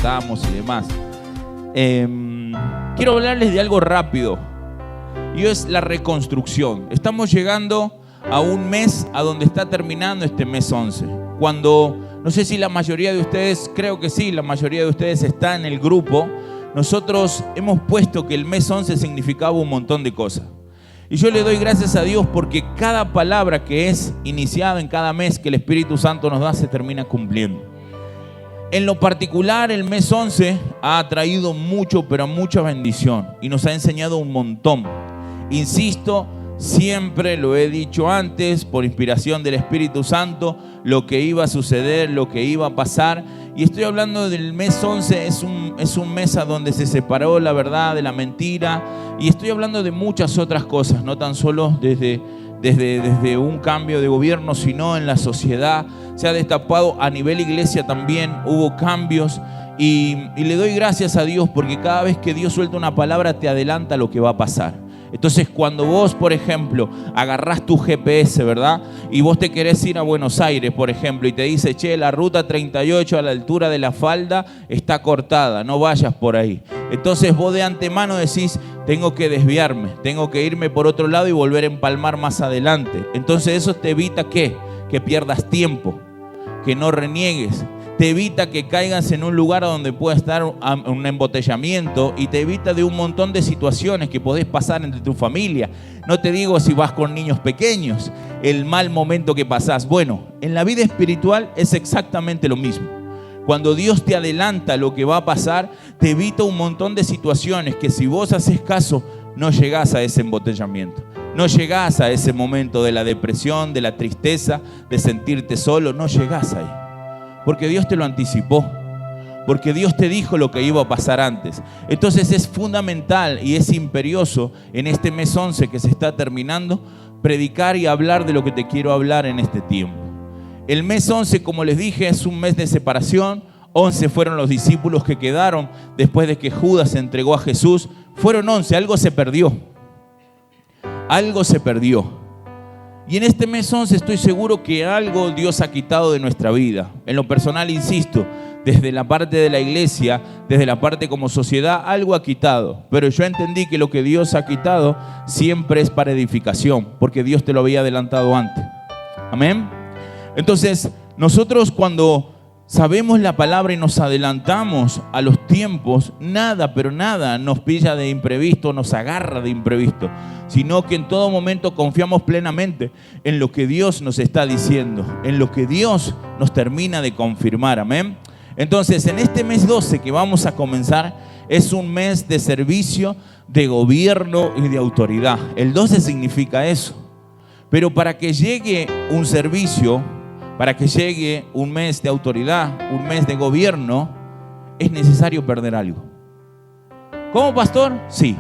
cantamos y demás. Quiero hablarles de algo rápido, y es la reconstrucción. Estamos llegando a un mes a donde está terminando este mes 11. Cuando, no sé si la mayoría de ustedes, creo que sí, la mayoría de ustedes está en el grupo, nosotros hemos puesto que el mes 11 significaba un montón de cosas. Y yo le doy gracias a Dios porque cada palabra que es iniciada en cada mes que el Espíritu Santo nos da se termina cumpliendo. En lo particular, el mes 11 ha traído mucho, pero mucha bendición y nos ha enseñado un montón. Insisto, siempre lo he dicho antes, por inspiración del Espíritu Santo, lo que iba a suceder, lo que iba a pasar. Y estoy hablando del mes 11, es un mes a donde se separó la verdad de la mentira. Y estoy hablando de muchas otras cosas, no tan solo desde un cambio de gobierno, sino en la sociedad. Se ha destapado a nivel iglesia también, hubo cambios. Y le doy gracias a Dios porque cada vez que Dios suelta una palabra te adelanta lo que va a pasar. Entonces cuando vos, por ejemplo, agarrás tu GPS, ¿verdad? Y vos te querés ir a Buenos Aires, por ejemplo, y te dice, che, la ruta 38 a la altura de La Falda está cortada, no vayas por ahí. Entonces vos de antemano decís, tengo que desviarme, tengo que irme por otro lado y volver a empalmar más adelante. Entonces eso te evita ¿qué? Que pierdas tiempo, que no reniegues. Te evita que caigas en un lugar donde pueda estar un embotellamiento y te evita de un montón de situaciones que podés pasar entre tu familia. No te digo si vas con niños pequeños, el mal momento que pasás. Bueno, en la vida espiritual es exactamente lo mismo. Cuando Dios te adelanta lo que va a pasar, te evita un montón de situaciones que si vos haces caso, no llegás a ese embotellamiento. No llegás a ese momento de la depresión, de la tristeza, de sentirte solo, no llegás ahí. Porque Dios te lo anticipó, porque Dios te dijo lo que iba a pasar antes. Entonces es fundamental y es imperioso en este mes 11 que se está terminando, predicar y hablar de lo que te quiero hablar en este tiempo. El mes 11, como les dije, es un mes de separación. 11 fueron los discípulos que quedaron después de que Judas se entregó a Jesús. Fueron 11, algo se perdió. Algo se perdió. Y en este mes 11 estoy seguro que algo Dios ha quitado de nuestra vida. En lo personal, insisto, desde la parte de la iglesia, desde la parte como sociedad, algo ha quitado. Pero yo entendí que lo que Dios ha quitado siempre es para edificación, porque Dios te lo había adelantado antes. Amén. Entonces, nosotros cuando sabemos la palabra y nos adelantamos a los tiempos, nada, pero nada nos pilla de imprevisto, nos agarra de imprevisto, sino que en todo momento confiamos plenamente en lo que Dios nos está diciendo, en lo que Dios nos termina de confirmar, amén. Entonces, en este mes 12 que vamos a comenzar, es un mes de servicio, de gobierno y de autoridad. El 12 significa eso, pero para que llegue un servicio, para que llegue un mes de autoridad, un mes de gobierno, es necesario perder algo. ¿Cómo, pastor? Sí.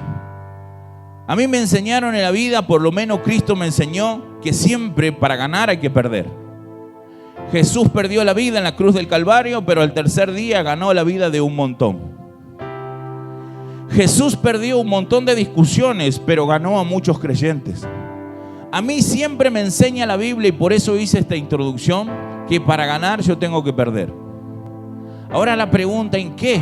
A mí me enseñaron en la vida, por lo menos Cristo me enseñó, que siempre para ganar hay que perder. Jesús perdió la vida en la cruz del Calvario, pero al tercer día ganó la vida de un montón. Jesús perdió un montón de discusiones, pero ganó a muchos creyentes. A mí siempre me enseña la Biblia, y por eso hice esta introducción, que para ganar yo tengo que perder. Ahora la pregunta, ¿en qué?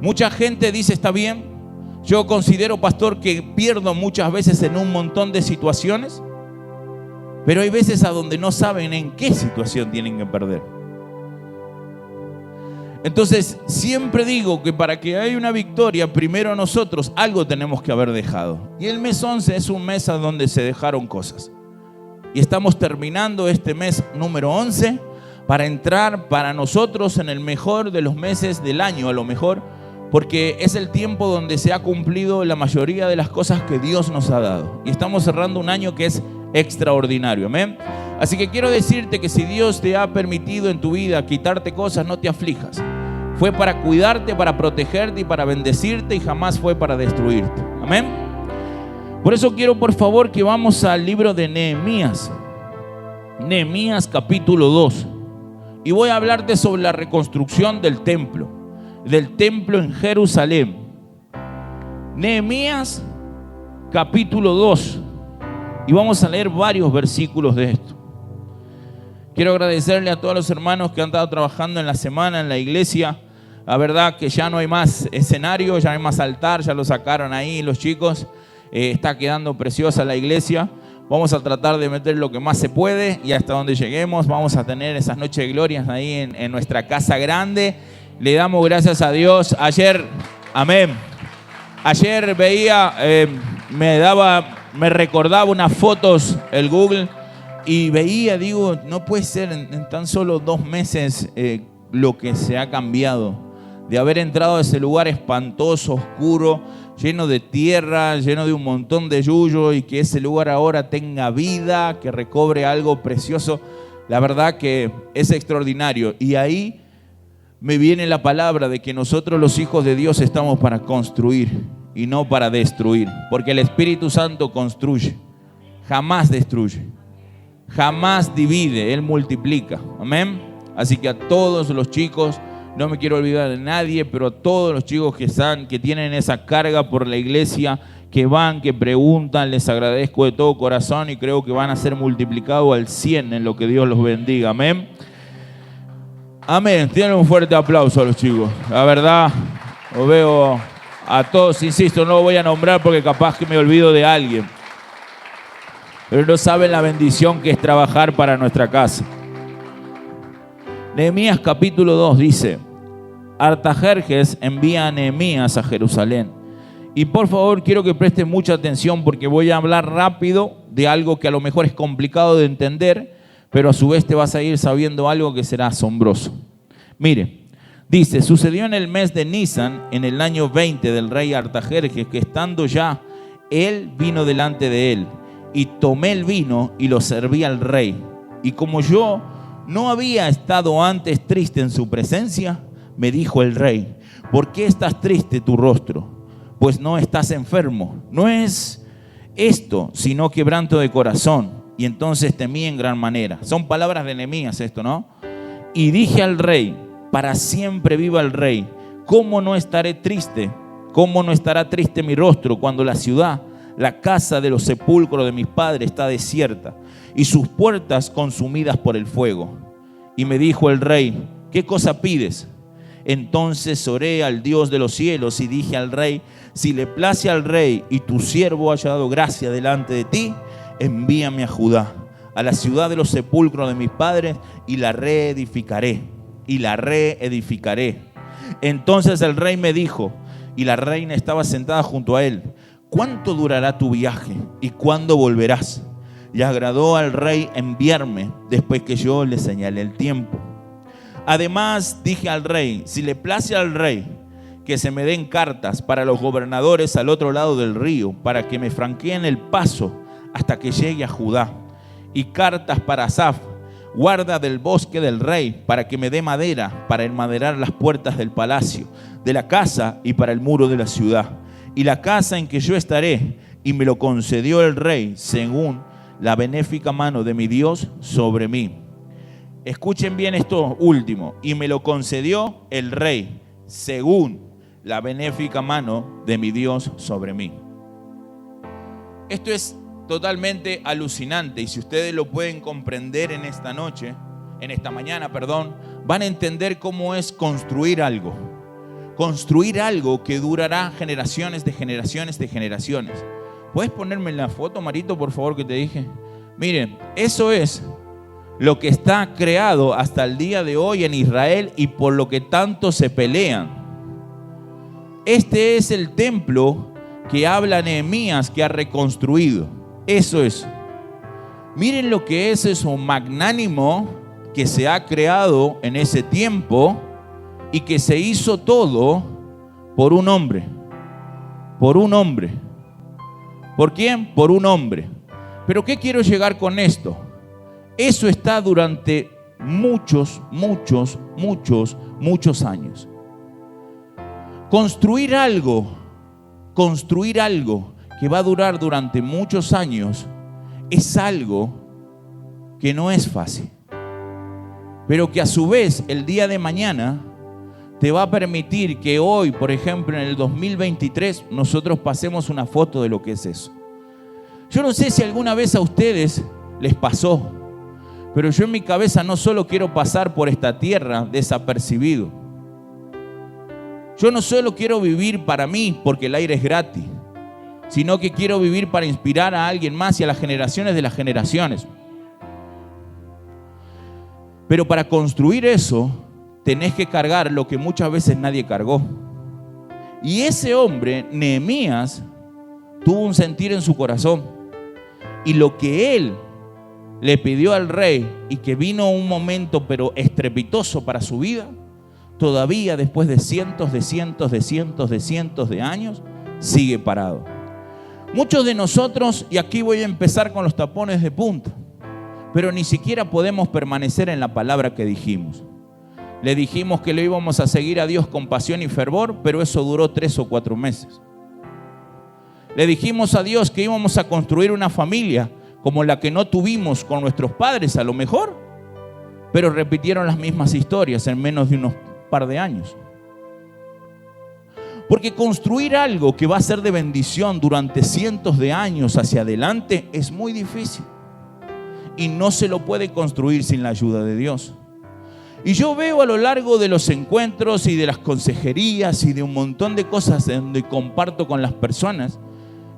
Mucha gente dice, está bien, yo considero, pastor, que pierdo muchas veces en un montón de situaciones, pero hay veces a donde no saben en qué situación tienen que perder. Entonces, siempre digo que para que haya una victoria, primero nosotros algo tenemos que haber dejado. Y el mes 11 es un mes a donde se dejaron cosas. Y estamos terminando este mes número 11 para entrar para nosotros en el mejor de los meses del año, a lo mejor, porque es el tiempo donde se ha cumplido la mayoría de las cosas que Dios nos ha dado. Y estamos cerrando un año que es extraordinario, amén. Así que quiero decirte que si Dios te ha permitido en tu vida quitarte cosas, no te aflijas. Fue para cuidarte, para protegerte y para bendecirte, y jamás fue para destruirte. Amén. Por eso quiero, por favor, que vamos al libro de Nehemías. Nehemías capítulo 2. Y voy a hablarte sobre la reconstrucción del templo en Jerusalén. Nehemías capítulo 2. Y vamos a leer varios versículos de esto. Quiero agradecerle a todos los hermanos que han estado trabajando en la semana en la iglesia La verdad que ya no hay más escenario, ya no hay más altar, ya lo sacaron ahí los chicos. Está quedando preciosa la iglesia. Vamos a tratar de meter lo que más se puede y hasta donde lleguemos vamos a tener esas noches de glorias ahí en nuestra casa grande. Le damos gracias a Dios. Ayer, amén. Ayer veía, me recordaba unas fotos el Google y veía, digo, no puede ser en tan solo 2 meses lo que se ha cambiado. De haber entrado a ese lugar espantoso, oscuro, lleno de tierra, lleno de un montón de yuyo, y que ese lugar ahora tenga vida, que recobre algo precioso. La verdad que es extraordinario. Y ahí me viene la palabra de que nosotros los hijos de Dios estamos para construir y no para destruir. Porque el Espíritu Santo construye, jamás destruye, jamás divide, Él multiplica. Amén. Así que a todos los chicos, no me quiero olvidar de nadie, pero a todos los chicos que tienen esa carga por la iglesia, que van, que preguntan, les agradezco de todo corazón y creo que van a ser multiplicados al 100 en lo que Dios los bendiga. Amén. Amén. Tienen un fuerte aplauso a los chicos. La verdad, os veo a todos, insisto, no lo voy a nombrar porque capaz que me olvido de alguien. Pero no saben la bendición que es trabajar para nuestra casa. Nehemías capítulo 2 dice: Artajerjes envía a Nehemías a Jerusalén. Y por favor quiero que presten mucha atención porque voy a hablar rápido de algo que a lo mejor es complicado de entender, pero a su vez te vas a ir sabiendo algo que será asombroso. Mire, dice: sucedió en el mes de Nisan, en el año 20 del rey Artajerjes, que estando ya él vino delante de él, y tomé el vino y lo serví al rey. Y como yo no había estado antes triste en su presencia, me dijo el rey: ¿por qué estás triste tu rostro? Pues no estás enfermo. No es esto, sino quebranto de corazón. Y entonces temí en gran manera. Son palabras de Nehemías esto, ¿no? Y dije al rey: para siempre viva el rey. ¿Cómo no estaré triste? ¿Cómo no estará triste mi rostro cuando la ciudad, la casa de los sepulcros de mis padres, está desierta y sus puertas consumidas por el fuego? Y me dijo el rey: ¿qué cosa pides? Entonces oré al Dios de los cielos y dije al rey: si le place al rey y tu siervo haya dado gracia delante de ti, envíame a Judá, a la ciudad de los sepulcros de mis padres, y la reedificaré. Y la reedificaré. Entonces el rey me dijo, y la reina estaba sentada junto a él: ¿cuánto durará tu viaje y cuándo volverás? Y agradó al rey enviarme después que yo le señalé el tiempo. Además dije al rey: si le place al rey, que se me den cartas para los gobernadores al otro lado del río, para que me franqueen el paso hasta que llegue a Judá, y cartas para Asaf, guarda del bosque del rey, para que me dé madera para enmaderar las puertas del palacio, de la casa y para el muro de la ciudad, y la casa en que yo estaré. Y me lo concedió el rey según la benéfica mano de mi Dios sobre mí. Escuchen bien esto último: y me lo concedió el rey según la benéfica mano de mi Dios sobre mí. Esto es totalmente alucinante, y si ustedes lo pueden comprender en esta mañana, van a entender cómo es construir algo que durará generaciones de generaciones de generaciones. ¿Puedes ponerme la foto, Marito, por favor, que te dije? Miren, eso es lo que está creado hasta el día de hoy en Israel y por lo que tanto se pelean. Este es el templo que habla Nehemías que ha reconstruido. Eso es. Miren lo que es eso magnánimo que se ha creado en ese tiempo y que se hizo todo por un hombre. Por un hombre. ¿Por quién? Por un hombre. Pero ¿qué quiero llegar con esto? Eso está durante muchos años. Construir algo que va a durar durante muchos años es algo que no es fácil, pero que a su vez el día de mañana te va a permitir que hoy, por ejemplo, en el 2023, nosotros pasemos una foto de lo que es eso. Yo no sé si alguna vez a ustedes les pasó, pero yo en mi cabeza no solo quiero pasar por esta tierra desapercibido. Yo no solo quiero vivir para mí porque el aire es gratis, sino que quiero vivir para inspirar a alguien más y a las generaciones de las generaciones. Pero para construir eso, tenés que cargar lo que muchas veces nadie cargó. Y ese hombre, Nehemías, tuvo un sentir en su corazón. Y lo que él le pidió al rey, y que vino un momento pero estrepitoso para su vida, todavía después de cientos de años, sigue parado. Muchos de nosotros, y aquí voy a empezar con los tapones de punta, pero ni siquiera podemos permanecer en la palabra que dijimos. Le dijimos que le íbamos a seguir a Dios con pasión y fervor, pero eso duró 3 o 4 meses. Le dijimos a Dios que íbamos a construir una familia como la que no tuvimos con nuestros padres a lo mejor, pero repitieron las mismas historias en menos de unos par de años. Porque construir algo que va a ser de bendición durante cientos de años hacia adelante es muy difícil. Y no se lo puede construir sin la ayuda de Dios. Y yo veo a lo largo de los encuentros y de las consejerías y de un montón de cosas donde comparto con las personas,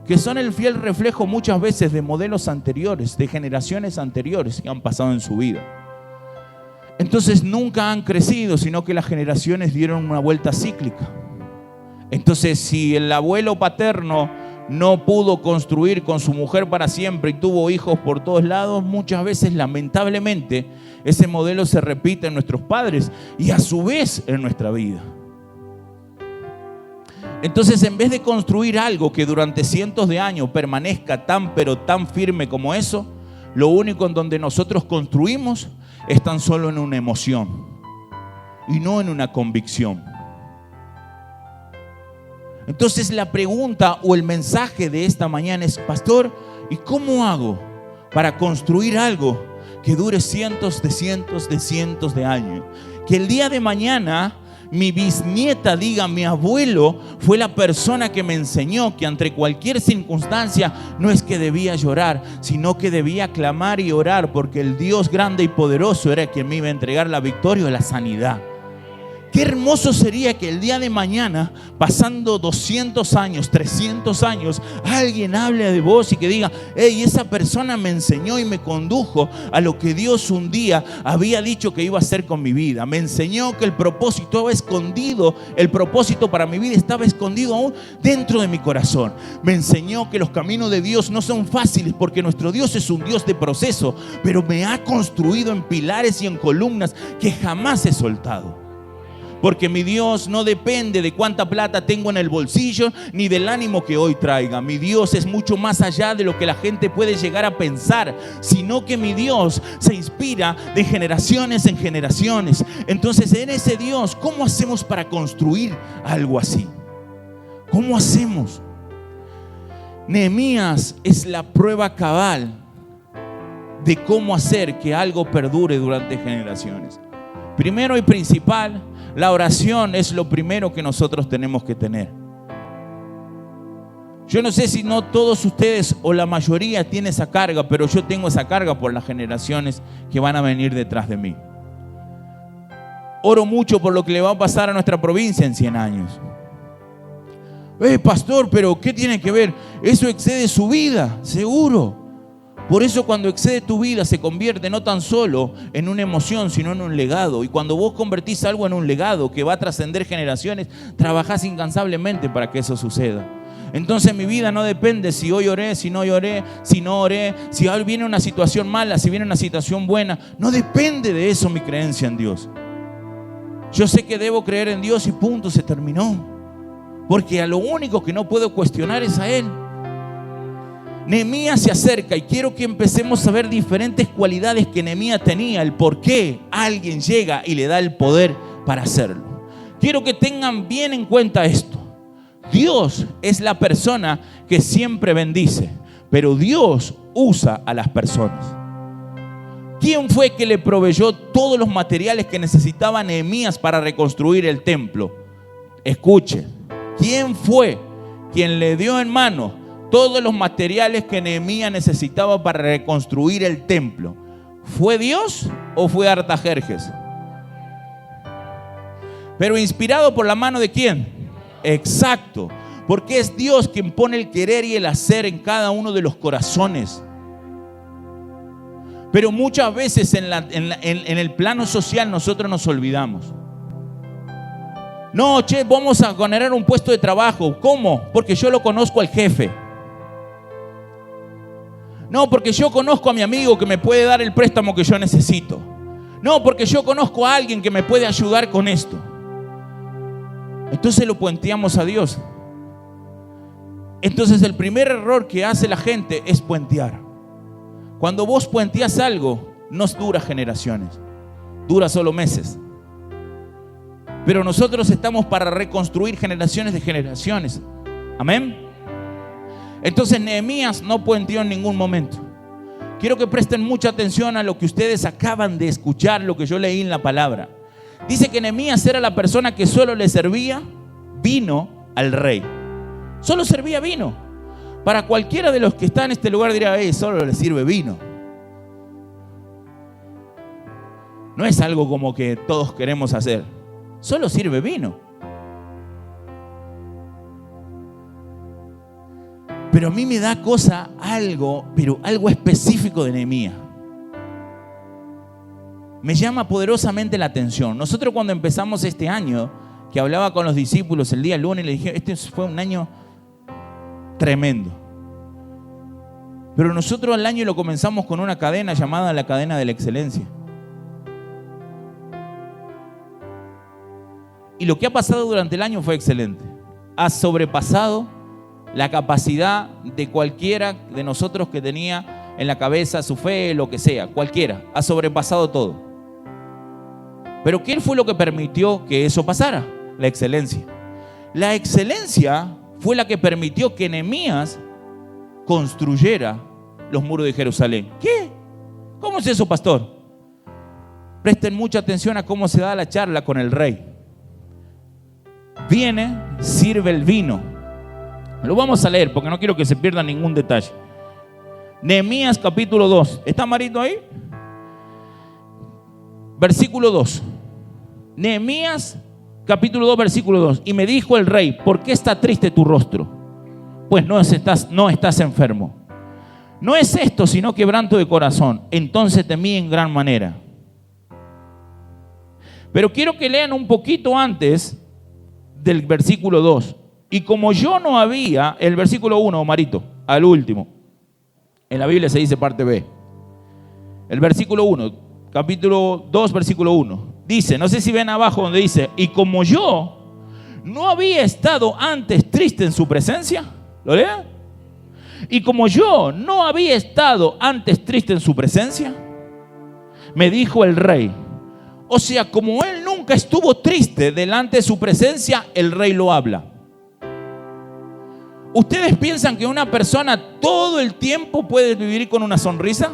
que son el fiel reflejo muchas veces de modelos anteriores, de generaciones anteriores que han pasado en su vida. Entonces nunca han crecido, sino que las generaciones dieron una vuelta cíclica. Entonces, si el abuelo paterno no pudo construir con su mujer para siempre y tuvo hijos por todos lados, muchas veces, lamentablemente, ese modelo se repite en nuestros padres y a su vez en nuestra vida. Entonces, en vez de construir algo que durante cientos de años permanezca tan pero tan firme como eso, lo único en donde nosotros construimos es tan solo en una emoción y no en una convicción. Entonces la pregunta o el mensaje de esta mañana es: pastor, ¿y cómo hago para construir algo que dure cientos de años? Que el día de mañana mi bisnieta diga: mi abuelo fue la persona que me enseñó que ante cualquier circunstancia no es que debía llorar, sino que debía clamar y orar, porque el Dios grande y poderoso era quien me iba a entregar la victoria o la sanidad. Qué hermoso sería que el día de mañana, pasando 200 años, 300 años, alguien hable de vos y que diga: hey, esa persona me enseñó y me condujo a lo que Dios un día había dicho que iba a hacer con mi vida. Me enseñó que el propósito estaba escondido, el propósito para mi vida estaba escondido aún dentro de mi corazón. Me enseñó que los caminos de Dios no son fáciles, porque nuestro Dios es un Dios de proceso, pero me ha construido en pilares y en columnas que jamás he soltado. Porque mi Dios no depende de cuánta plata tengo en el bolsillo ni del ánimo que hoy traiga. Mi Dios es mucho más allá de lo que la gente puede llegar a pensar, sino que mi Dios se inspira de generaciones en generaciones. Entonces, en ese Dios, ¿cómo hacemos para construir algo así? ¿Cómo hacemos? Nehemías es la prueba cabal de cómo hacer que algo perdure durante generaciones. Primero y principal, la oración es lo primero que nosotros tenemos que tener. Yo no sé si no todos ustedes o la mayoría tiene esa carga, pero yo tengo esa carga por las generaciones que van a venir detrás de mí. Oro mucho por lo que le va a pasar a nuestra provincia en 100 años. Pastor, pero ¿qué tiene que ver? Eso excede su vida, seguro. Por eso cuando excede tu vida se convierte no tan solo en una emoción, sino en un legado. Y cuando vos convertís algo en un legado que va a trascender generaciones, trabajás incansablemente para que eso suceda. Entonces mi vida no depende si hoy oré, si no oré, si no oré, si hoy viene una situación mala, si viene una situación buena. No depende de eso mi creencia en Dios. Yo sé que debo creer en Dios y punto, se terminó. Porque a lo único que no puedo cuestionar es a Él. Nehemías se acerca y quiero que empecemos a ver diferentes cualidades que Nehemías tenía, el por qué alguien llega y le da el poder para hacerlo. Quiero que tengan bien en cuenta esto. Dios es la persona que siempre bendice, pero Dios usa a las personas. ¿Quién fue que le proveyó todos los materiales que necesitaba Nehemías para reconstruir el templo? Escuchen, ¿quién fue quien le dio en mano todos los materiales que Nehemías necesitaba para reconstruir el templo? ¿Fue Dios o fue Artajerjes? Pero inspirado por la mano ¿de quién? Exacto. Porque es Dios quien pone el querer y el hacer en cada uno de los corazones. Pero muchas veces en el plano social nosotros nos olvidamos. No, che, vamos a ganar un puesto de trabajo. ¿Cómo? Porque yo lo conozco al jefe. No, porque yo conozco a mi amigo que me puede dar el préstamo que yo necesito. No, porque yo conozco a alguien que me puede ayudar con esto. Entonces lo puenteamos a Dios. Entonces el primer error que hace la gente es puentear. Cuando vos puenteas algo, no dura generaciones, dura solo meses. Pero nosotros estamos para reconstruir generaciones de generaciones. Amén. Entonces Nehemías no puenteó en ningún momento. Quiero que presten mucha atención a lo que ustedes acaban de escuchar, lo que yo leí en la palabra. Dice que Nehemías era la persona que solo le servía vino al rey. Solo servía vino. Para cualquiera de los que está en este lugar dirá, solo le sirve vino. No es algo como que todos queremos hacer. Solo sirve vino. Pero a mí me da cosa algo específico de Nehemías. Me llama poderosamente la atención. Nosotros cuando empezamos este año, que hablaba con los discípulos el día lunes, le dije, este fue un año tremendo. Pero nosotros el año lo comenzamos con una cadena llamada la cadena de la excelencia. Y lo que ha pasado durante el año fue excelente. Ha sobrepasado la capacidad de cualquiera de nosotros que tenía en la cabeza su fe, lo que sea, cualquiera. Ha sobrepasado todo. Pero ¿qué fue lo que permitió que eso pasara? La excelencia. La excelencia fue la que permitió que Nehemías construyera los muros de Jerusalén. ¿Qué? ¿Cómo es eso, pastor? Presten mucha atención a cómo se da la charla con el rey. Viene, sirve el vino. Lo vamos a leer porque no quiero que se pierda ningún detalle. Nehemías capítulo 2. ¿Está Marito ahí? Versículo 2. Nehemías capítulo 2, versículo 2. Y me dijo el rey, ¿por qué está triste tu rostro? Pues no estás enfermo. No es esto, sino quebranto de corazón. Entonces temí en gran manera. Pero quiero que lean un poquito antes del versículo 2. Y como yo no había, el versículo 1, Marito, al último. En la Biblia se dice parte B. El versículo 1, capítulo 2, versículo 1. Dice, no sé si ven abajo donde dice, y como yo no había estado antes triste en su presencia. ¿Lo leen? Y como yo no había estado antes triste en su presencia, me dijo el rey. O sea, como él nunca estuvo triste delante de su presencia, el rey lo habla. ¿Ustedes piensan que una persona todo el tiempo puede vivir con una sonrisa?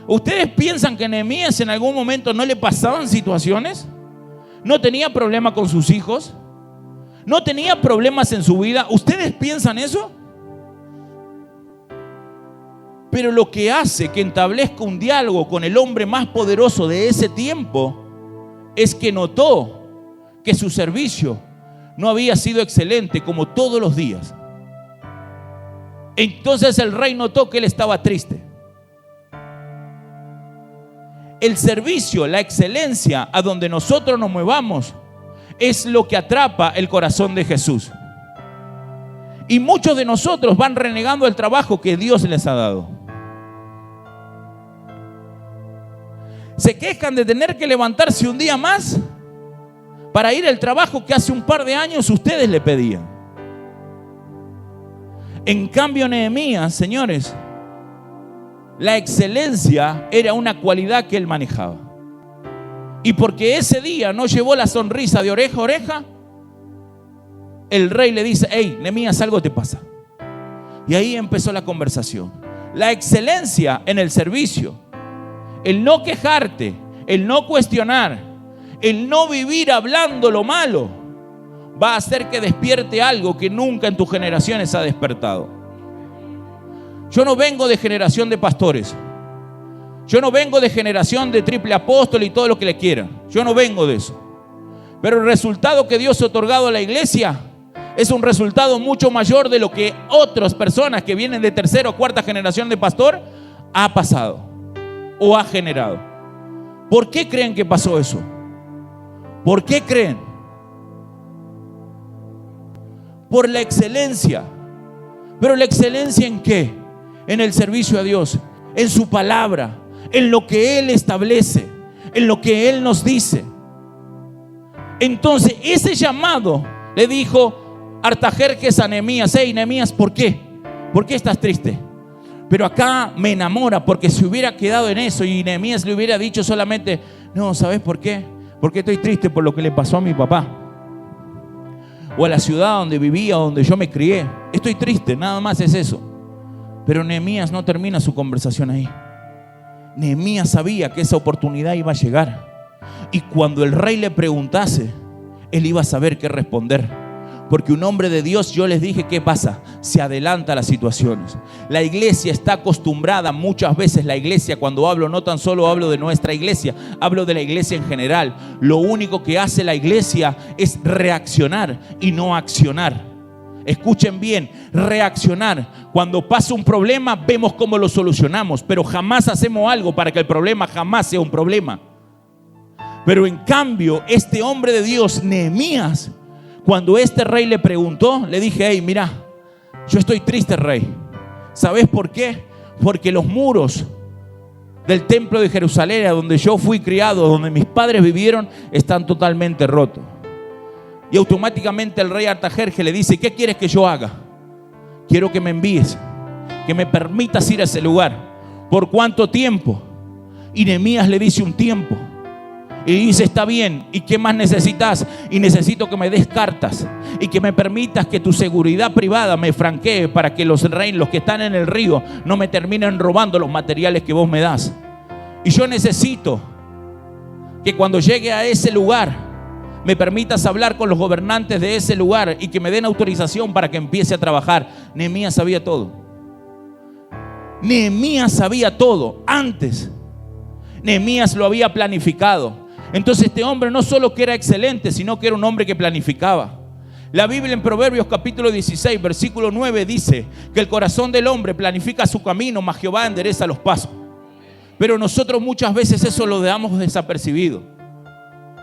¿Ustedes piensan que Nehemías en algún momento no le pasaban situaciones? ¿No tenía problema con sus hijos? ¿No tenía problemas en su vida? ¿Ustedes piensan eso? Pero lo que hace que establezca un diálogo con el hombre más poderoso de ese tiempo es que notó que su servicio no había sido excelente como todos los días. Entonces el rey notó que él estaba triste. El servicio, la excelencia a donde nosotros nos movamos es lo que atrapa el corazón de Jesús. Y muchos de nosotros van renegando el trabajo que Dios les ha dado. Se quejan de tener que levantarse un día más para ir al trabajo que hace un par de años ustedes le pedían. En cambio, Nehemías, señores, la excelencia era una cualidad que él manejaba. Y porque ese día no llevó la sonrisa de oreja a oreja, el rey le dice, hey, Nehemías, algo te pasa. Y ahí empezó la conversación. La excelencia en el servicio, el no quejarte, el no cuestionar, el no vivir hablando lo malo, va a hacer que despierte algo que nunca en tus generaciones ha despertado. Yo no vengo de generación de pastores. Yo no vengo de generación de triple apóstol y todo lo que le quieran. Yo no vengo de eso. Pero el resultado que Dios ha otorgado a la iglesia es un resultado mucho mayor de lo que otras personas que vienen de tercera o cuarta generación de pastor ha pasado o ha generado. ¿Por qué creen que pasó eso? ¿Por qué creen? Por la excelencia. ¿Pero la excelencia en qué? En el servicio a Dios, en su palabra, en lo que Él establece, en lo que Él nos dice. Entonces ese llamado le dijo Artajerjes a Nehemías: hey Nehemías, ¿por qué? ¿Por qué estás triste? Pero acá me enamora, porque si hubiera quedado en eso y Nehemías le hubiera dicho solamente: no, ¿sabes por qué? Porque estoy triste por lo que le pasó a mi papá, o a la ciudad donde vivía, donde yo me crié. Estoy triste, nada más es eso. Pero Nehemías no termina su conversación ahí. Nehemías sabía que esa oportunidad iba a llegar, y cuando el rey le preguntase, él iba a saber qué responder. Porque un hombre de Dios, yo les dije, ¿qué pasa? Se adelanta a las situaciones. La iglesia está acostumbrada, muchas veces la iglesia, cuando hablo, no tan solo hablo de nuestra iglesia, hablo de la iglesia en general. Lo único que hace la iglesia es reaccionar y no accionar. Escuchen bien, reaccionar. Cuando pasa un problema, vemos cómo lo solucionamos, pero jamás hacemos algo para que el problema jamás sea un problema. Pero en cambio, este hombre de Dios, Nehemías, cuando este rey le preguntó, le dije: hey, mira, yo estoy triste, rey. ¿Sabes por qué? Porque los muros del templo de Jerusalén, donde yo fui criado, donde mis padres vivieron, están totalmente rotos. Y automáticamente el rey Artajerjes le dice: ¿qué quieres que yo haga? Quiero que me envíes, que me permitas ir a ese lugar. ¿Por cuánto tiempo? Y Nehemías le dice un tiempo. Y dice: está bien, ¿y qué más necesitas? Y necesito que me des cartas y que me permitas que tu seguridad privada me franquee, para que los que están en el río no me terminen robando los materiales que vos me das. Y yo necesito que cuando llegue a ese lugar me permitas hablar con los gobernantes de ese lugar y que me den autorización para que empiece a trabajar. Nehemías sabía todo. Nehemías sabía todo antes. Nehemías lo había planificado. Entonces este hombre no solo que era excelente, sino que era un hombre que planificaba. La Biblia en Proverbios capítulo 16 versículo 9 dice que el corazón del hombre planifica su camino, mas Jehová endereza los pasos. Pero nosotros muchas veces eso lo dejamos desapercibido.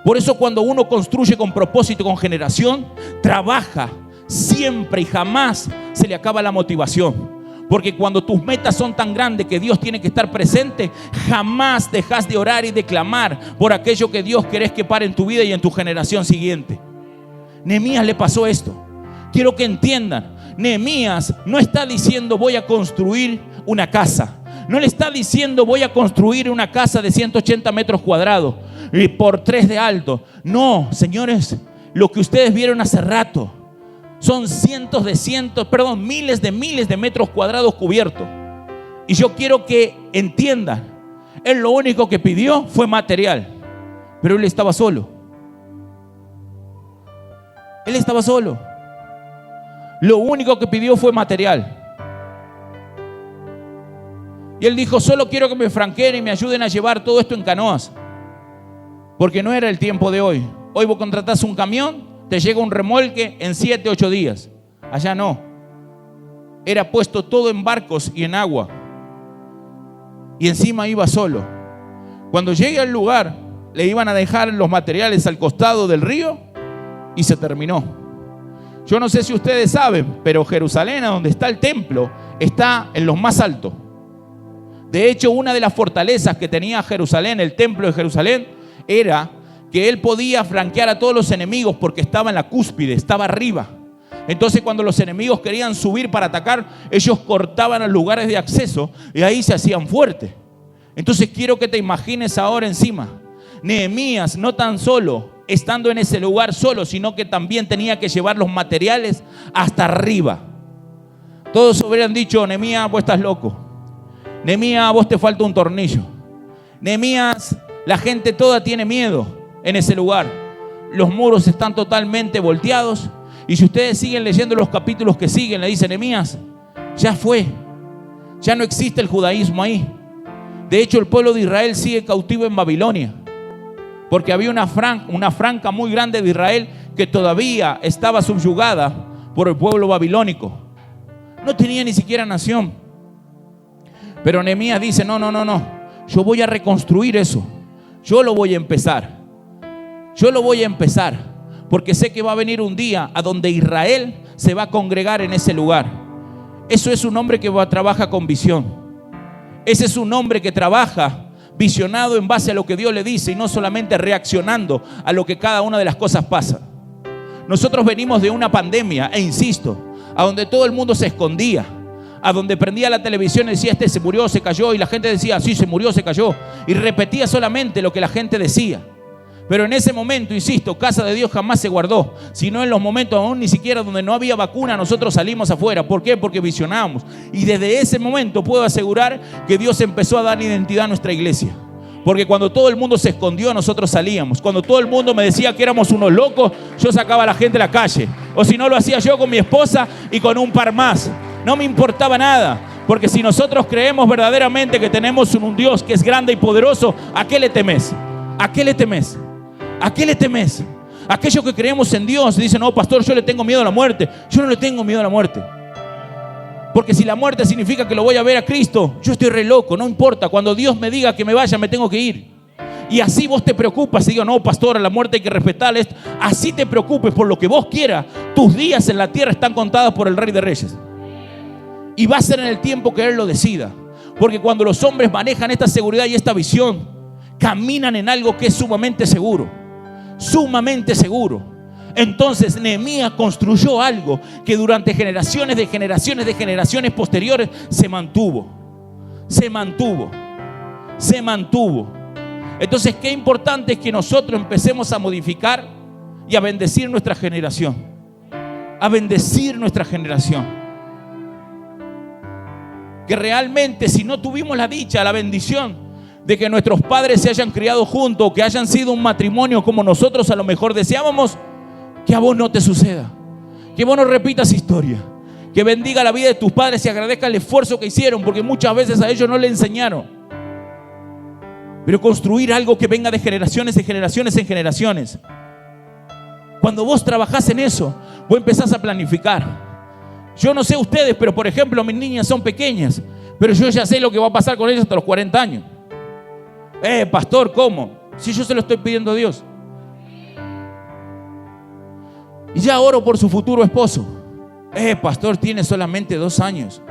Por eso cuando uno construye con propósito, con generación, trabaja siempre y jamás se le acaba la motivación. Porque cuando tus metas son tan grandes que Dios tiene que estar presente, jamás dejas de orar y de clamar por aquello que Dios querés que pare en tu vida y en tu generación siguiente. Nehemías le pasó esto. Quiero que entiendan, Nehemías no está diciendo voy a construir una casa. No le está diciendo voy a construir una casa de 180 metros cuadrados y por 3 de alto. No, señores, lo que ustedes vieron hace rato son miles de metros cuadrados cubiertos. Y yo quiero que entiendan, él lo único que pidió fue material, pero él estaba solo. Él estaba solo. Lo único que pidió fue material. Y él dijo: solo quiero que me franqueen y me ayuden a llevar todo esto en canoas. Porque no era el tiempo de hoy. Hoy vos contratás un camión, te llega un remolque en 7, 8 días. Allá no. Era puesto todo en barcos y en agua. Y encima iba solo. Cuando llegue al lugar, le iban a dejar los materiales al costado del río y se terminó. Yo no sé si ustedes saben, pero Jerusalén, donde está el templo, está en lo más alto. De hecho, una de las fortalezas que tenía Jerusalén, el templo de Jerusalén, era que él podía franquear a todos los enemigos porque estaba en la cúspide, estaba arriba. Entonces cuando los enemigos querían subir para atacar, ellos cortaban los lugares de acceso y ahí se hacían fuertes. Entonces quiero que te imagines ahora encima, Nehemías no tan solo estando en ese lugar solo, sino que también tenía que llevar los materiales hasta arriba. Todos hubieran dicho: Nehemías, vos estás loco. Nehemías, vos te falta un tornillo. Nehemías, la gente toda tiene miedo en ese lugar. Los muros están totalmente volteados. Y si ustedes siguen leyendo los capítulos que siguen, le dice Nehemías: ya fue, ya no existe el judaísmo ahí. De hecho, el pueblo de Israel sigue cautivo en Babilonia. porque había una franja muy grande de Israel que todavía estaba subyugada por el pueblo babilónico. No tenía ni siquiera nación. Pero Nehemías dice, no, yo voy a reconstruir eso. Yo lo voy a empezar. Porque sé que va a venir un día a donde Israel se va a congregar en ese lugar. Eso es un hombre que trabaja con visión. Ese es un hombre que trabaja visionado en base a lo que Dios le dice y no solamente reaccionando a lo que cada una de las cosas pasa. Nosotros venimos de una pandemia, e insisto, a donde todo el mundo se escondía, a donde prendía la televisión y decía, este se murió, se cayó, y la gente decía, sí, se murió, se cayó, y repetía solamente lo que la gente decía. Pero en ese momento, insisto, casa de Dios jamás se guardó, sino en los momentos aún ni siquiera donde no había vacuna, nosotros salimos afuera. ¿Por qué? Porque visionamos. Y desde ese momento puedo asegurar que Dios empezó a dar identidad a nuestra iglesia. Porque cuando todo el mundo se escondió, nosotros salíamos. Cuando todo el mundo me decía que éramos unos locos, yo sacaba a la gente a la calle. O si no, lo hacía yo con mi esposa y con un par más. No me importaba nada. Porque si nosotros creemos verdaderamente que tenemos un Dios que es grande y poderoso, ¿a qué le temes? ¿A qué le temes? ¿A qué le temes? Aquellos que creemos en Dios dicen, no, pastor, yo le tengo miedo a la muerte. Yo no le tengo miedo a la muerte. Porque si la muerte significa que lo voy a ver a Cristo, yo estoy re loco, no importa. Cuando Dios me diga que me vaya, me tengo que ir. Y así vos te preocupas y digo, no, pastor, a la muerte hay que respetarla. Así te preocupes por lo que vos quieras. Tus días en la tierra están contados por el Rey de Reyes. Y va a ser en el tiempo que Él lo decida. Porque cuando los hombres manejan esta seguridad y esta visión, caminan en algo que es sumamente seguro. Sumamente seguro. Entonces Nehemías construyó algo que durante generaciones de generaciones posteriores se mantuvo. Entonces, qué importante es que nosotros empecemos a modificar y a bendecir nuestra generación. Que realmente, si no tuvimos la dicha, la bendición de que nuestros padres se hayan criado juntos, que hayan sido un matrimonio como nosotros a lo mejor deseábamos, que a vos no te suceda, que vos no repitas historia, que bendiga la vida de tus padres y agradezca el esfuerzo que hicieron, porque muchas veces a ellos no le enseñaron. Pero construir algo que venga de generaciones en generaciones. Cuando vos trabajás en eso, vos empezás a planificar. Yo no sé ustedes, pero por ejemplo mis niñas son pequeñas, pero yo ya sé lo que va a pasar con ellas hasta los 40 años. Pastor, ¿cómo? Si yo se lo estoy pidiendo a Dios. Y ya oro por su futuro esposo. Pastor, tiene solamente 2 años.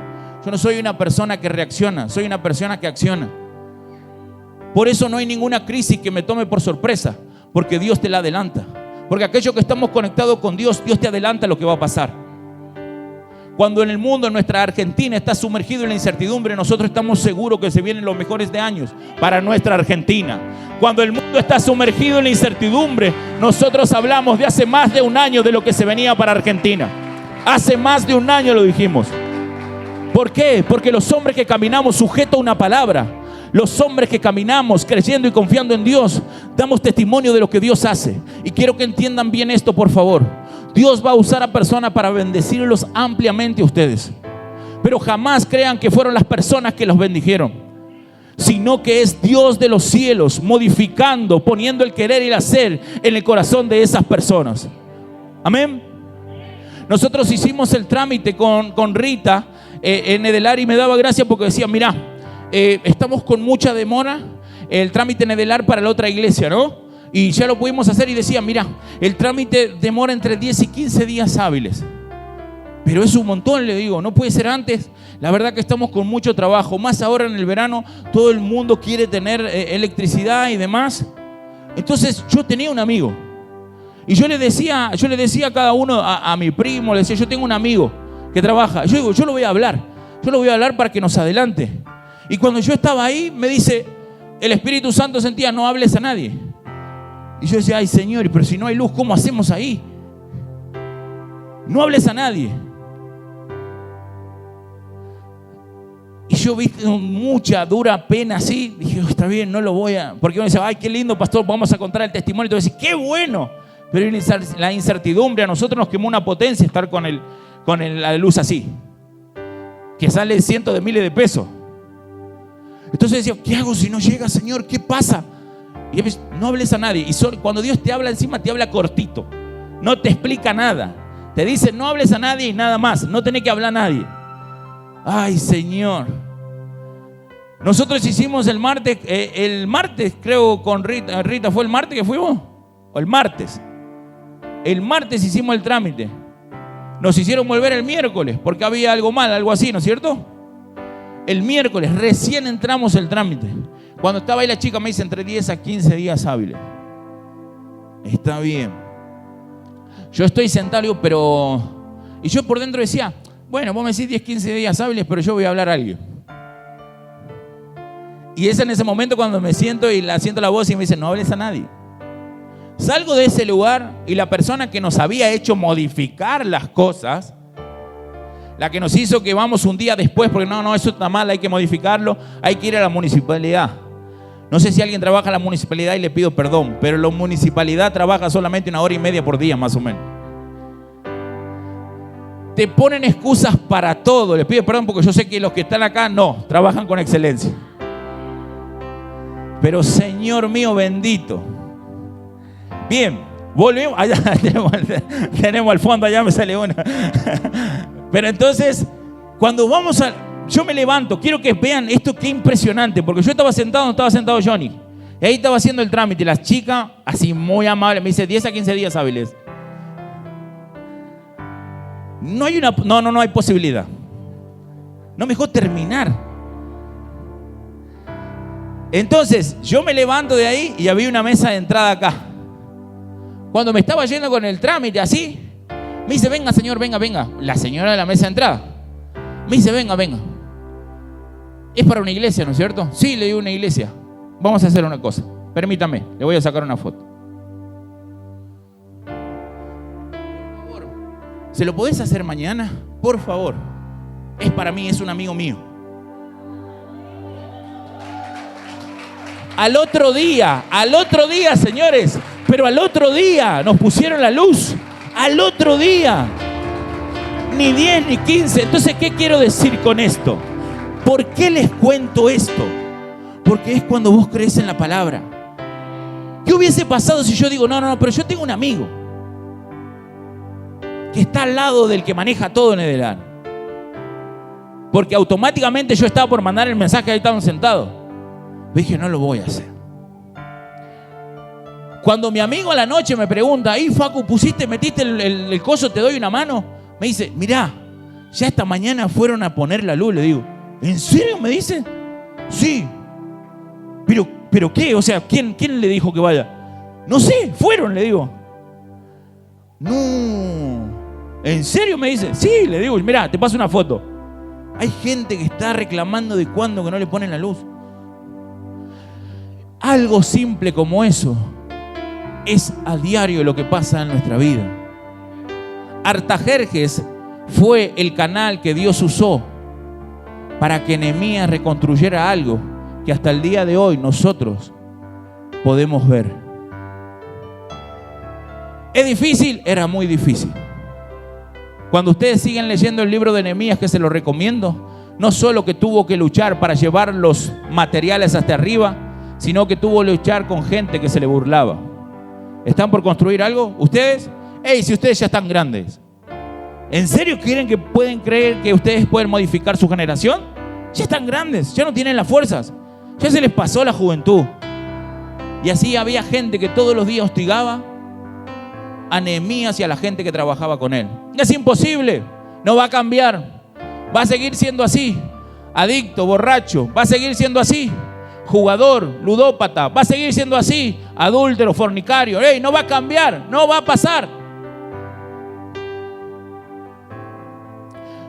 Yo no soy una persona que reacciona, soy una persona que acciona. Por eso no hay ninguna crisis que me tome por sorpresa, porque Dios te la adelanta. Porque aquellos que estamos conectados con Dios, Dios te adelanta lo que va a pasar. Cuando en el mundo, en nuestra Argentina, está sumergido en la incertidumbre, nosotros estamos seguros que se vienen los mejores de años para nuestra Argentina. Cuando el mundo está sumergido en la incertidumbre, nosotros hablamos de hace más de un año de lo que se venía para Argentina. Hace más de un año lo dijimos. ¿Por qué? Porque los hombres que caminamos sujetos a una palabra, los hombres que caminamos creyendo y confiando en Dios, damos testimonio de lo que Dios hace. Y quiero que entiendan bien esto, por favor. Dios va a usar a personas para bendecirlos ampliamente a ustedes. Pero jamás crean que fueron las personas que los bendijeron, sino que es Dios de los cielos modificando, poniendo el querer y el hacer en el corazón de esas personas. Amén. Nosotros hicimos el trámite con Rita en Edelar y me daba gracia porque decía, mira, estamos con mucha demora el trámite en Edelar para la otra iglesia, ¿no? Y ya lo pudimos hacer y decía, mira, el trámite demora entre 10 y 15 días hábiles. Pero es un montón, le digo, no puede ser antes. La verdad que estamos con mucho trabajo, más ahora en el verano, todo el mundo quiere tener electricidad y demás. Entonces yo tenía un amigo y yo le decía a cada uno, a mi primo, le decía, yo tengo un amigo que trabaja. Yo digo, yo lo voy a hablar para que nos adelante. Y cuando yo estaba ahí, me dice, el Espíritu Santo sentía, no hables a nadie. Y yo decía, ay Señor, pero si no hay luz, ¿cómo hacemos ahí? No hables a nadie. Y yo vi con mucha dura pena así, dije, está bien, no lo voy a... Porque uno dice, ay, qué lindo, pastor, vamos a contar el testimonio. Y tú dices, qué bueno. Pero la incertidumbre, a nosotros nos quemó una potencia estar con la luz así, que sale cientos de miles de pesos. Entonces decía, ¿qué hago si no llega, Señor? ¿Qué pasa? Y no hables a nadie. Y cuando Dios te habla encima, te habla cortito. No te explica nada. Te dice, no hables a nadie y nada más. No tenés que hablar a nadie. Ay, Señor. Nosotros hicimos el martes creo con Rita. Rita, ¿fue el martes que fuimos? ¿O el martes? El martes hicimos el trámite. Nos hicieron volver el miércoles porque había algo mal, algo así, ¿no es cierto? El miércoles recién entramos el trámite. Cuando estaba ahí la chica me dice entre 10 a 15 días hábiles. Está bien. Yo estoy sentado, pero... Y yo por dentro decía, bueno, vos me decís 10, 15 días hábiles, pero yo voy a hablar a alguien. Y es en ese momento cuando me siento y siento la voz y me dice, no hables a nadie. Salgo de ese lugar y la persona que nos había hecho modificar las cosas, la que nos hizo que vamos un día después, porque no, eso está mal, hay que modificarlo, hay que ir a la municipalidad. No sé si alguien trabaja en la municipalidad y le pido perdón, pero la municipalidad trabaja solamente 1 hora y media por día, más o menos. Te ponen excusas para todo. Les pido perdón porque yo sé que los que están acá no, trabajan con excelencia. Pero Señor mío bendito. Bien, volvemos. Allá tenemos al fondo, allá me sale una. Pero entonces, cuando vamos yo me levanto, quiero que vean esto, qué impresionante, porque yo estaba sentado, no estaba sentado Johnny. Y ahí estaba haciendo el trámite, y la chica, así muy amable, me dice 10 a 15 días hábiles. No hay posibilidad. No me dejó terminar. Entonces, yo me levanto de ahí y había una mesa de entrada acá. Cuando me estaba yendo con el trámite así, me dice, venga señor, venga. La señora de la mesa de entrada. Me dice, venga. Es para una iglesia, ¿no es cierto? Sí, le digo una iglesia. Vamos a hacer una cosa. Permítame, le voy a sacar una foto. Por favor, ¿se lo podés hacer mañana? Por favor. Es para mí, es un amigo mío. Al otro día, señores, pero al otro día nos pusieron la luz. Al otro día, ni 10 ni 15. Entonces, ¿qué quiero decir con esto? ¿Por qué les cuento esto? Porque es cuando vos crees en la palabra. ¿Qué hubiese pasado si yo digo, no, pero yo tengo un amigo que está al lado del que maneja todo en Edelán? Porque automáticamente yo estaba por mandar el mensaje, ahí estaban sentados. Dije, no lo voy a hacer. Cuando mi amigo a la noche me pregunta, Facu, metiste el coso, te doy una mano. Me dice, mirá, ya esta mañana fueron a poner la luz. Le digo, ¿en serio? Me dice, sí. ¿Pero qué? O sea, ¿quién le dijo que vaya? No sé, fueron, le digo. No. ¿En serio? Me dice, sí, le digo, mirá, te paso una foto. Hay gente que está reclamando de cuándo que no le ponen la luz. Algo simple como eso es a diario lo que pasa en nuestra vida. Artajerjes fue el canal que Dios usó para que Nehemías reconstruyera algo que hasta el día de hoy nosotros podemos ver. ¿Es difícil? Era muy difícil. Cuando ustedes siguen leyendo el libro de Nehemías, que se lo recomiendo, no solo que tuvo que luchar para llevar los materiales hasta arriba, sino que tuvo que luchar con gente que se le burlaba. ¿Están por construir algo? ¿Ustedes? Si ustedes ya están grandes, ¿en serio pueden creer que ustedes pueden modificar su generación? Ya están grandes, ya no tienen las fuerzas, ya se les pasó la juventud. Y así había gente que todos los días hostigaba a Nehemías y a la gente que trabajaba con él. Es imposible, no va a cambiar, va a seguir siendo así, adicto, borracho, va a seguir siendo así, jugador, ludópata, va a seguir siendo así, adúltero, fornicario. No va a cambiar, no va a pasar.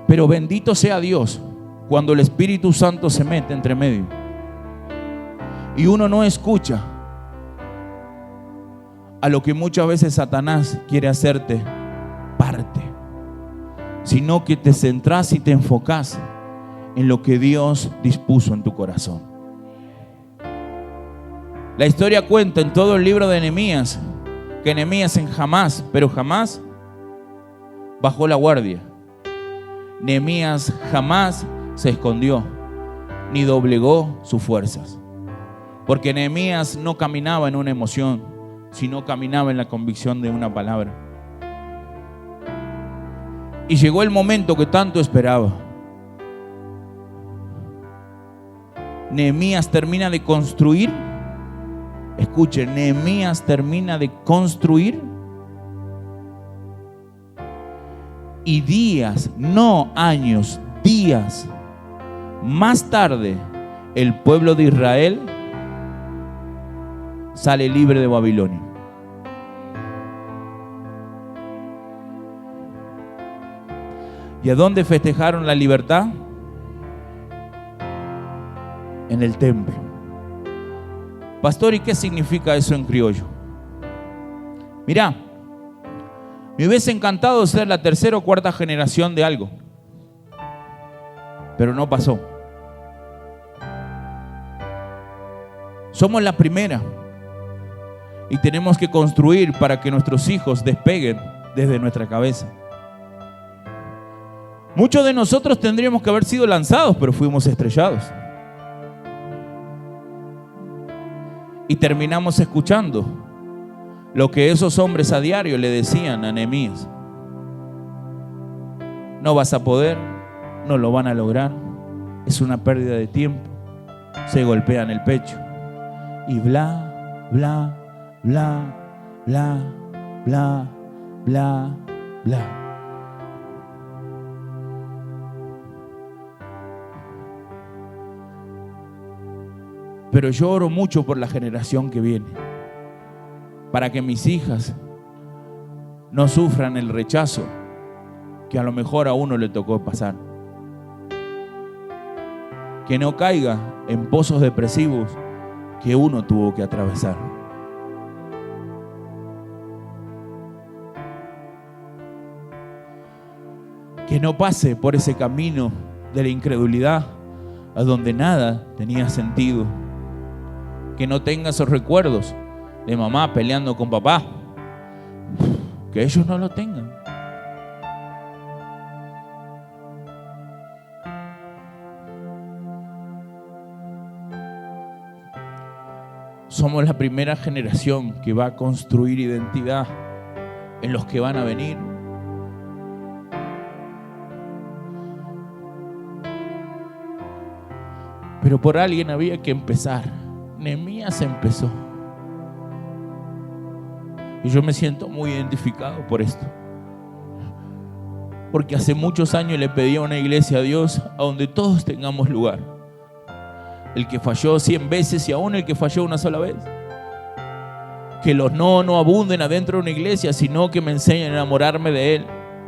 Pero bendito sea Dios cuando el Espíritu Santo se mete entre medio y uno no escucha a lo que muchas veces Satanás quiere hacerte parte, sino que te centrás y te enfocás en lo que Dios dispuso en tu corazón. La historia cuenta en todo el libro de Nehemías que Nehemías jamás bajó la guardia. Nehemías jamás se escondió ni doblegó sus fuerzas. Porque Nehemías no caminaba en una emoción, sino caminaba en la convicción de una palabra. Y llegó el momento que tanto esperaba. Nehemías termina de construir. Escuchen, Nehemías termina de construir. Y días, no años, días más tarde, el pueblo de Israel sale libre de Babilonia. ¿Y a dónde festejaron la libertad? En el templo. Pastor, ¿y qué significa eso en criollo? Mirá, me hubiese encantado ser la tercera o cuarta generación de algo, pero no pasó. Somos la primera y tenemos que construir para que nuestros hijos despeguen desde nuestra cabeza. Muchos de nosotros tendríamos que haber sido lanzados, pero fuimos estrellados. Y terminamos escuchando lo que esos hombres a diario le decían a Nehemías. No vas a poder, no lo van a lograr, es una pérdida de tiempo. Se golpean el pecho y bla, bla, bla, bla, bla, bla, bla. Pero yo oro mucho por la generación que viene, para que mis hijas no sufran el rechazo que a lo mejor a uno le tocó pasar. Que no caiga en pozos depresivos que uno tuvo que atravesar. Que no pase por ese camino de la incredulidad a donde nada tenía sentido. Que no tenga esos recuerdos de mamá peleando con papá. Que ellos no lo tengan. Somos la primera generación que va a construir identidad en los que van a venir. Pero por alguien había que empezar. Nehemías empezó. Y yo me siento muy identificado por esto. Porque hace muchos años le pedí a una iglesia a Dios a donde todos tengamos lugar. El que falló 100 veces y aún el que falló una sola vez. Que los no abunden adentro de una iglesia, sino que me enseñen a enamorarme de Él.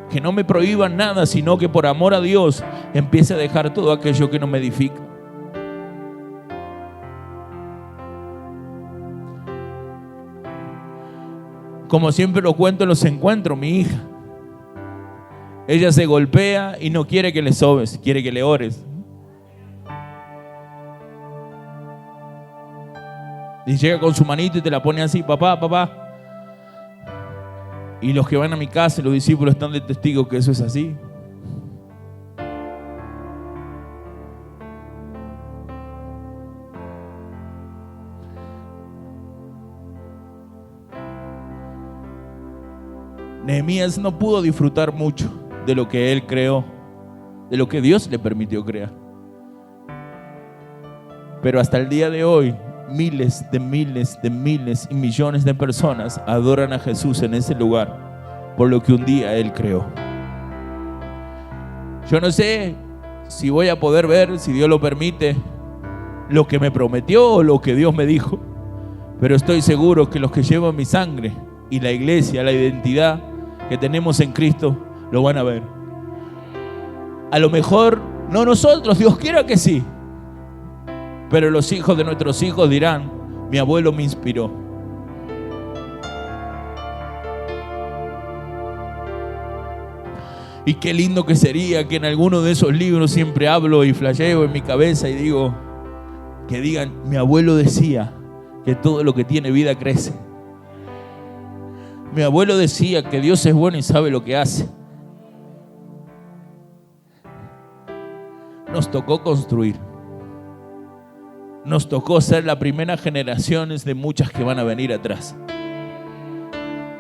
Que no me prohíban nada, sino que por amor a Dios empiece a dejar todo aquello que no me edifica. Como siempre lo cuento en los encuentros, mi hija. Ella se golpea y no quiere que le sobes, quiere que le ores. Y llega con su manito y te la pone así, papá, papá. Y los que van a mi casa, los discípulos están de testigos que eso es así. Nehemías no pudo disfrutar mucho de lo que él creó, de lo que Dios le permitió crear. Pero hasta el día de hoy, miles y millones de personas adoran a Jesús en ese lugar por lo que un día Él creó. Yo no sé si voy a poder ver, si Dios lo permite, lo que me prometió o lo que Dios me dijo, pero estoy seguro que los que llevan mi sangre y la iglesia, la identidad que tenemos en Cristo, lo van a ver. A lo mejor no nosotros, Dios quiera que sí, pero los hijos de nuestros hijos dirán: mi abuelo me inspiró. Y qué lindo que sería que en alguno de esos libros siempre hablo y flasheo en mi cabeza y digo, que digan: mi abuelo decía que todo lo que tiene vida crece. Mi abuelo decía que Dios es bueno y sabe lo que hace. Nos tocó construir. nos tocó ser la primera generación de muchas que van a venir atrás.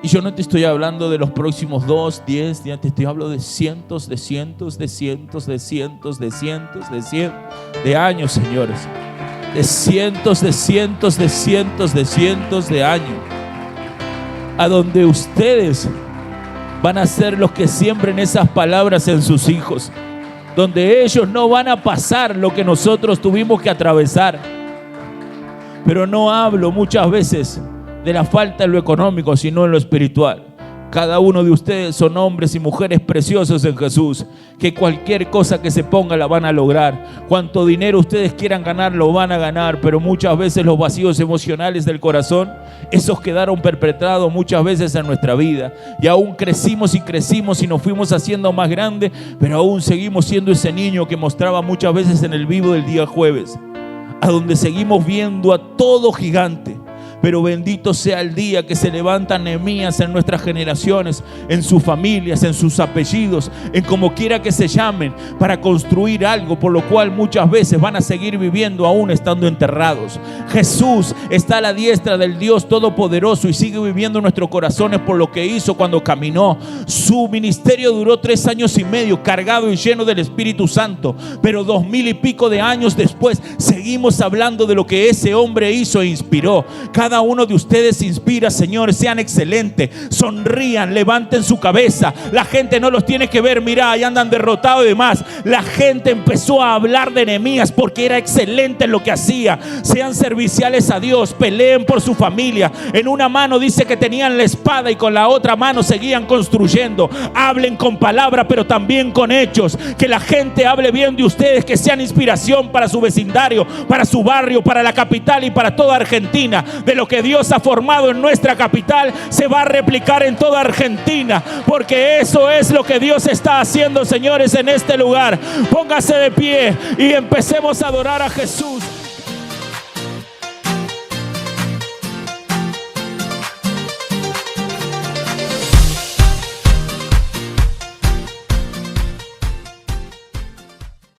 Y yo no te estoy hablando de los próximos 2, 10, te estoy hablando de cientos de años, señores. De cientos de años. A donde ustedes van a ser los que siembren esas palabras en sus hijos. Donde ellos no van a pasar lo que nosotros tuvimos que atravesar. Pero no hablo muchas veces de la falta en lo económico, sino en lo espiritual. Cada uno de ustedes son hombres y mujeres preciosos en Jesús, que cualquier cosa que se ponga la van a lograr. Cuanto dinero ustedes quieran ganar, lo van a ganar, pero muchas veces los vacíos emocionales del corazón, esos quedaron perpetrados muchas veces en nuestra vida. Y aún crecimos y nos fuimos haciendo más grandes, pero aún seguimos siendo ese niño que mostraba muchas veces en el vivo del día jueves, a donde seguimos viendo a todo gigante. Pero bendito sea el día que se levantan Nehemías en nuestras generaciones, en sus familias, en sus apellidos, en como quiera que se llamen, para construir algo por lo cual muchas veces van a seguir viviendo aún estando enterrados. Jesús está a la diestra del Dios Todopoderoso y sigue viviendo en nuestros corazones por lo que hizo cuando caminó. Su ministerio duró 3 años y medio, cargado y lleno del Espíritu Santo, pero 2000 y pico de años después seguimos hablando de lo que ese hombre hizo e inspiró. Cada uno de ustedes inspira, señores, sean excelentes, sonrían, levanten su cabeza. La gente no los tiene que ver, mira, ahí andan derrotados y demás. La gente empezó a hablar de Nehemías porque era excelente en lo que hacía. Sean serviciales a Dios, peleen por su familia. En una mano dice que tenían la espada y con la otra mano seguían construyendo. Hablen con palabra, pero también con hechos. Que la gente hable bien de ustedes, que sean inspiración para su vecindario, para su barrio, para la capital y para toda Argentina. De lo que Dios ha formado en nuestra capital se va a replicar en toda Argentina, porque eso es lo que Dios está haciendo, señores, en este lugar. Póngase de pie y empecemos a adorar a Jesús.